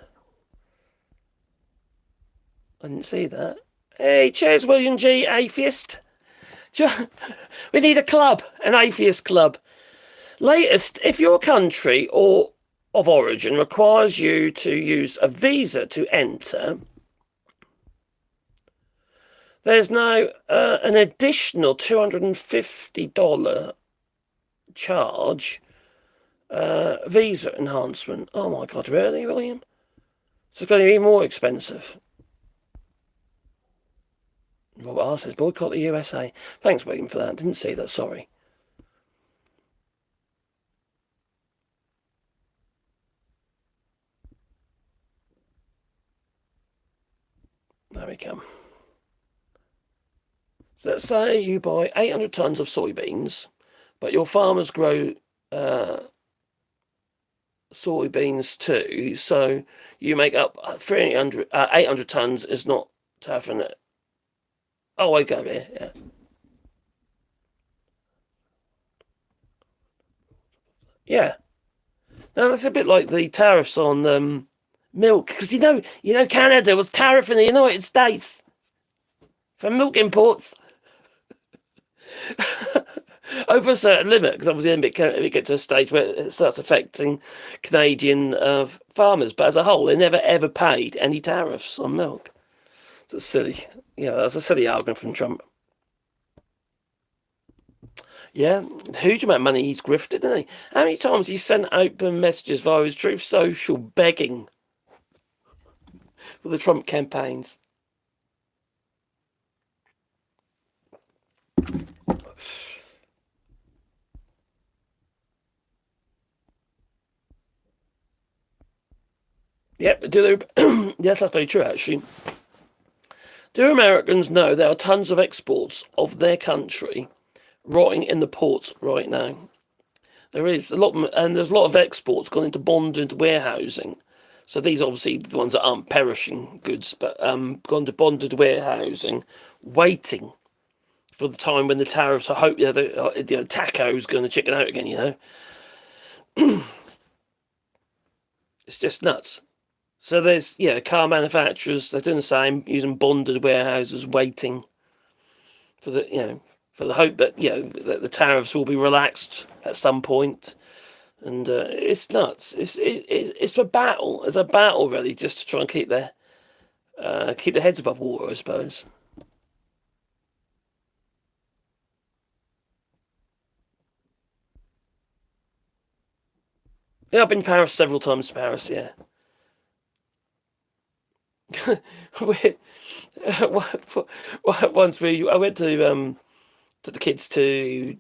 I didn't see that. Hey, cheers, William G, atheist. We need a club, an atheist club. Latest, if your country or of origin requires you to use a visa to enter, there's now an additional $250 charge visa enhancement. Oh my God, really, William? So it's going to be more expensive. Robert R says, boycott the USA. Thanks, William, for that. Didn't see that, sorry. There we come. So let's say you buy 800 tonnes of soybeans, but your farmers grow soybeans too, so you make up 800 tonnes is not tough, isn't it? Oh, I go here, yeah. Yeah. Now that's a bit like the tariffs on milk, because Canada was tariffing the United States for milk imports over a certain limit, because obviously then it gets to a stage where it starts affecting Canadian farmers, but as a whole, they never ever paid any tariffs on milk. It's silly. That's a silly argument from Trump. Yeah, huge amount of money he's grifted, isn't he? How many times he sent open messages via his Truth Social begging for the Trump campaigns? Yep, yes, that's very true, actually. Do Americans know there are tons of exports of their country rotting in the ports right now? There is a lot, and there's a lot of exports gone into bonded warehousing. So these are obviously the ones that aren't perishing goods, but gone to bonded warehousing, waiting for the time when the tariffs. I hope taco's going to chicken out again. It's just nuts. So there's car manufacturers, they're doing the same, using bonded warehouses, waiting for for the hope that that the tariffs will be relaxed at some point. And it's nuts. It's a battle. It's a battle, really, just to try and keep their heads above water, I suppose. Yeah, I've been to Paris several times. Paris, yeah. Once I went to the kids to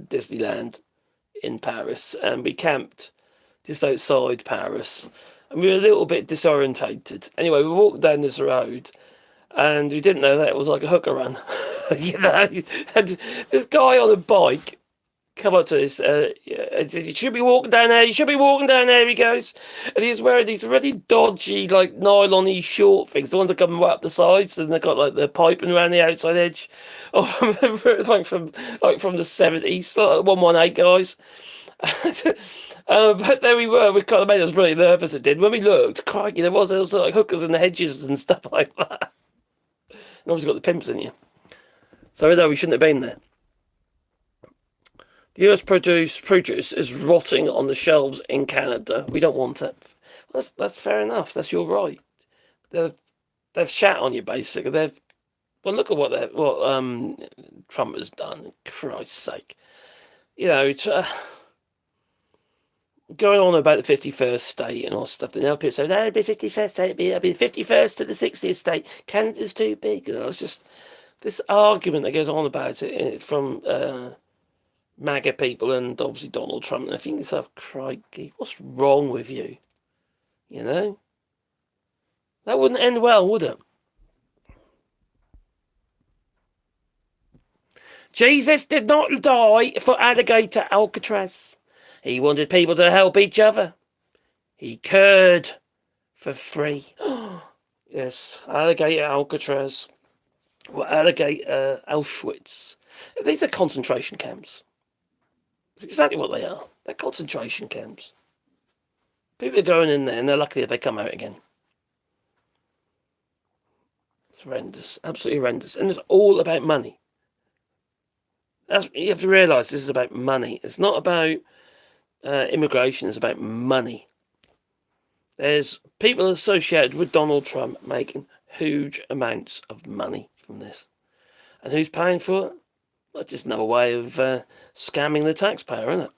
Disneyland in Paris, and we camped just outside Paris, and we were a little bit disorientated. Anyway, we walked down this road, and we didn't know that it was like a hooker run. And this guy on a bike come up to us. You should be walking down there. You should be walking down there. He goes, and he's wearing these really dodgy, like nylon-y short things. The ones that come right up the sides, and they've got like the piping around the outside edge. Oh, from the 70s, like 118 guys. But there we were. We kind of made us really nervous. It did when we looked. Crikey, there was like hookers in the hedges and stuff like that. And obviously got the pimps in you. So no, we shouldn't have been there. The US produce is rotting on the shelves in Canada. We don't want it. That's fair enough. That's your right. They've shat on you basically. Look at what Trump has done. Christ's sake, going on about the 51st state and all stuff. Now people say, "No, it'd be 51st state. It'd be 51st to the 60th state. Canada's too big." It's just this argument that goes on about it from MAGA people and obviously Donald Trump. And I think to myself, crikey, what's wrong with you? That wouldn't end well, would it? Jesus did not die for alligator Alcatraz. He wanted people to help each other. He cared for free. Yes, alligator Alcatraz. Or alligator Auschwitz. These are concentration camps. That's exactly what they are. They're concentration camps. People are going in there and they're lucky if they come out again. It's horrendous. Absolutely horrendous. And it's all about money. You have to realise this is about money. It's not about immigration. It's about money. There's people associated with Donald Trump making huge amounts of money from this. And who's paying for it? Well, it's just another way of scamming the taxpayer, isn't it?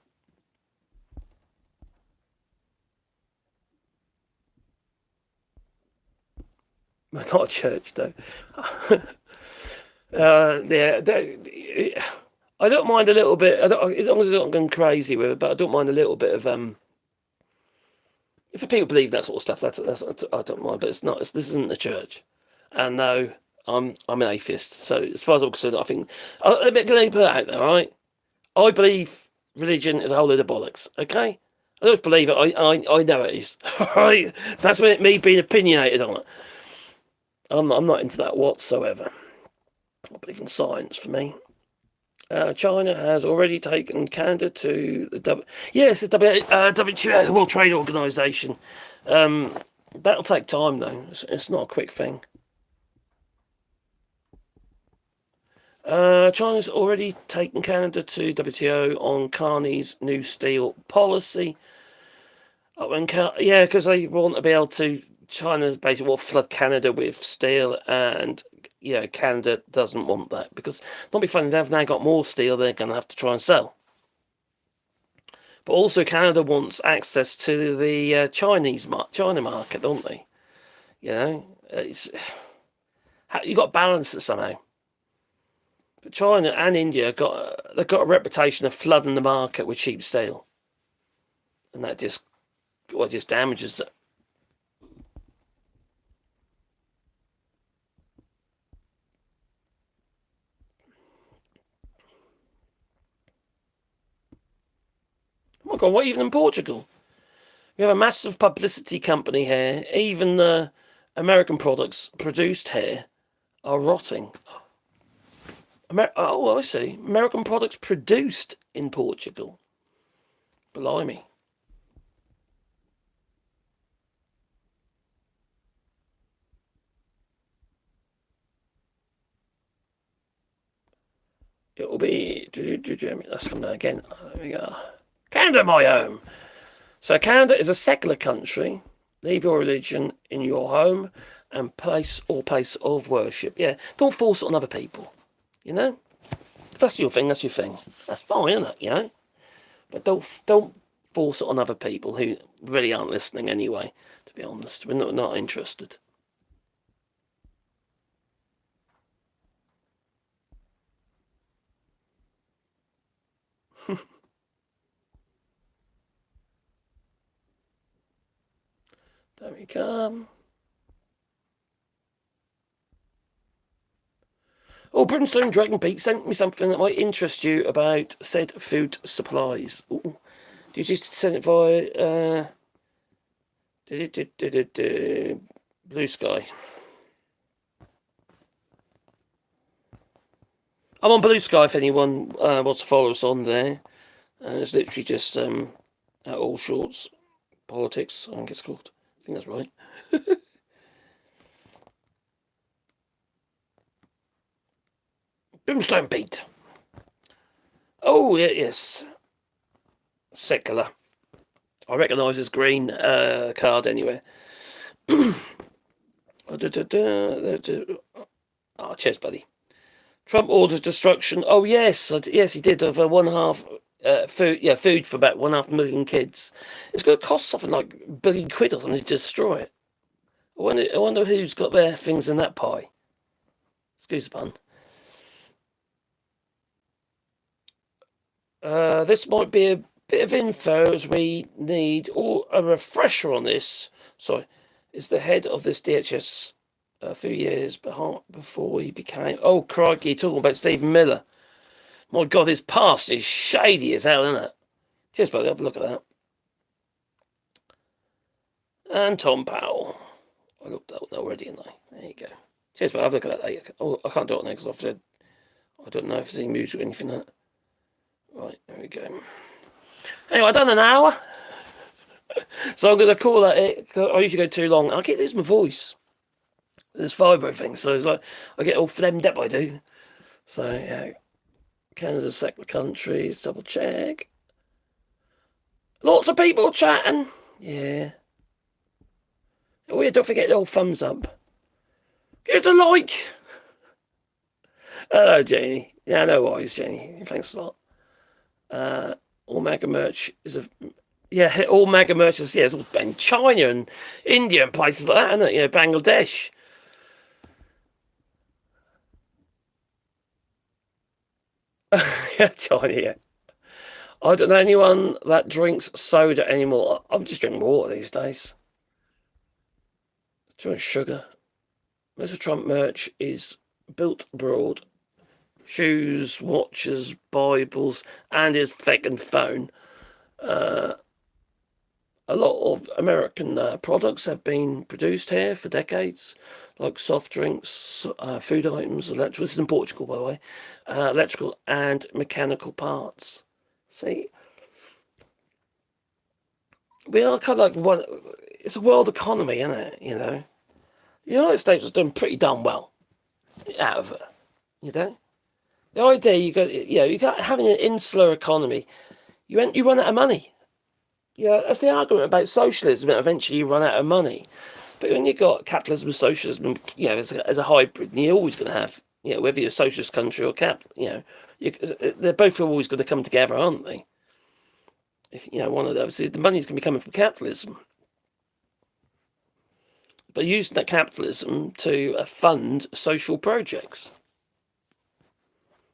Well, not a church, though. I don't mind a little bit. As long as it's not going crazy with it, but I don't mind a little bit of If people believe that sort of stuff, that's I don't mind. But it's not. This isn't a church, and no, I'm an atheist. So as far as I'm concerned, I think let me put it out there. Right, I believe religion is a whole load of bollocks. Okay, I don't believe it. I know it is. Right, that's me being opinionated on it. I'm not into that whatsoever. I believe in science for me. China has already taken Canada to the WTO, the World Trade Organization. That'll take time, though. It's not a quick thing. China's already taken Canada to WTO on Carney's new steel policy. Because they want to be able to. China basically will flood Canada with steel, and Canada doesn't want that because not be funny. They've now got more steel they're going to have to try and sell. But also, Canada wants access to the China market, don't they? You got to balance it somehow. But China and India they've got a reputation of flooding the market with cheap steel, and that just damages it. Oh my God, what even in Portugal? We have a massive publicity company here. Even the American products produced here are rotting. I see. American products produced in Portugal. Blimey. It will be. Let's come down again. There we go. Canada, my home. So Canada is a secular country. Leave your religion in your home and place of worship. Yeah, don't force it on other people. You know, if that's your thing, that's your thing. That's fine, isn't it? You know, but don't force it on other people who really aren't listening anyway. To be honest, we're not interested. There we come. Oh, Brimstone Dragon Pete sent me something that might interest you about said food supplies. Ooh. Did you just send it via Blue Sky? I'm on Blue Sky if anyone wants to follow us on there. It's literally just at AllShorts Politics, I think it's called. I think that's right. Brimstone Pete. Oh, yeah, yes. Secular. I recognise this green card anyway. Oh, cheers, buddy. Trump orders destruction. Oh, yes. Yes, he did. Of one half food. Yeah, food for about 1.5 million kids. It's going to cost something like £1 billion or something to destroy it. I wonder who's got their things in that pie. Excuse the pun. This might be a bit of info as we need a refresher on this. Sorry, is the head of this DHS a few years before he became. Oh, crikey, talking about Stephen Miller. My God, his past is shady as hell, isn't it? Cheers, buddy. Have a look at that. And Tom Powell. I looked at that already, didn't I? There you go. Cheers, buddy. Have a look at that later. Oh, I can't do it now because I've said I don't know if there's any music or anything like that. Right, there we go. Anyway, I've done an hour. So I'm going to call that it. I usually go too long. I keep losing my voice. This fibro thing. So it's like, I get all phlegmed up, I do. So, yeah. Canada's a secular country. Let's double check. Lots of people chatting. Yeah. Oh, yeah, don't forget the old thumbs up. Give it a like. Hello, Janie. Yeah, no worries, Janie. Thanks a lot. All mega merch is a. Yeah, all mega merch is. Yeah, it's all in China and India and places like that, isn't it? You know, Bangladesh. Yeah, China, yeah. I don't know anyone that drinks soda anymore. I'm just drinking water these days. Too much sugar. Most of Trump merch is built abroad. Shoes, watches, Bibles, and his fucking phone. A lot of American products have been produced here for decades, like soft drinks, food items, electrical. This is in Portugal, by the way. Electrical and mechanical parts. See, we are kind of like one. It's a world economy, isn't it? You know, the United States has done pretty damn well out of it. You know, the idea you got having an insular economy, you run out of money. Yeah, that's the argument about socialism. Eventually, you run out of money. But when you've got capitalism and socialism, as a hybrid, you're always going to have, whether you're a socialist country or they're both always going to come together, aren't they? If one of those, the money's going to be coming from capitalism, but using that capitalism to fund social projects,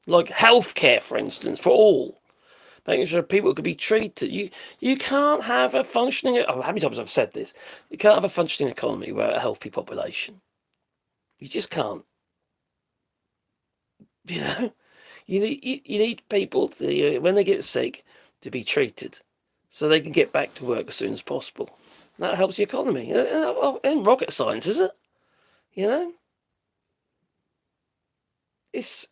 like healthcare, for instance, for all. Making sure people could be treated. You can't have a functioning. Oh, how many times I've said this? You can't have a functioning economy without a healthy population. You just can't. You know, you need people to, when they get sick, to be treated, so they can get back to work as soon as possible. That helps the economy. In rocket science, is it? You know, it's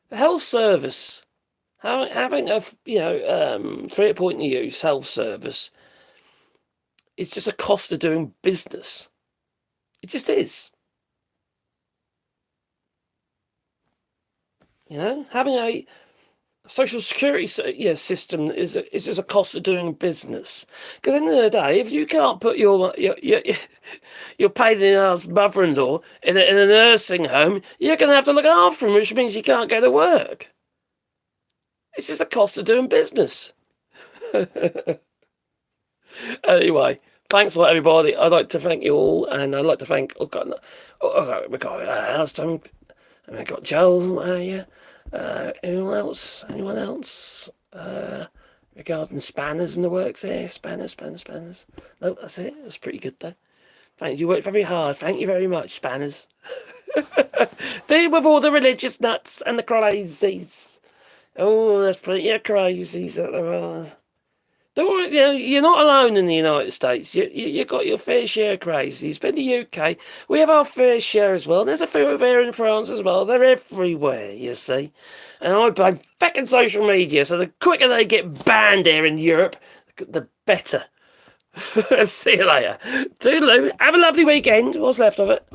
the health service. Having a 3 point use health service, it's just a cost of doing business. It just is. You know, having a social security system is just a cost of doing business. Because at the end of the day, if you can't put your pain in the ass mother-in-law in a nursing home, you're going to have to look after him, which means you can't go to work. It's just a cost of doing business. Anyway, thanks a lot, everybody. I'd like to thank you all, and I'd like to thank. We got Alston, and we got Joel. Anyone else? Anyone else? Regarding spanners in the works here, spanners. No, that's it. That's pretty good though. Thank you. You worked very hard. Thank you very much, spanners. Deal with all the religious nuts and the crazies. Oh, there's plenty of crazies that there are. Don't worry, you're not alone in the United States. You got your fair share of crazies. But in the UK, we have our fair share as well. There's a few over here in France as well. They're everywhere, you see. And I blame fucking social media, so the quicker they get banned here in Europe, the better. See you later. Toodaloo. Have a lovely weekend. What's left of it.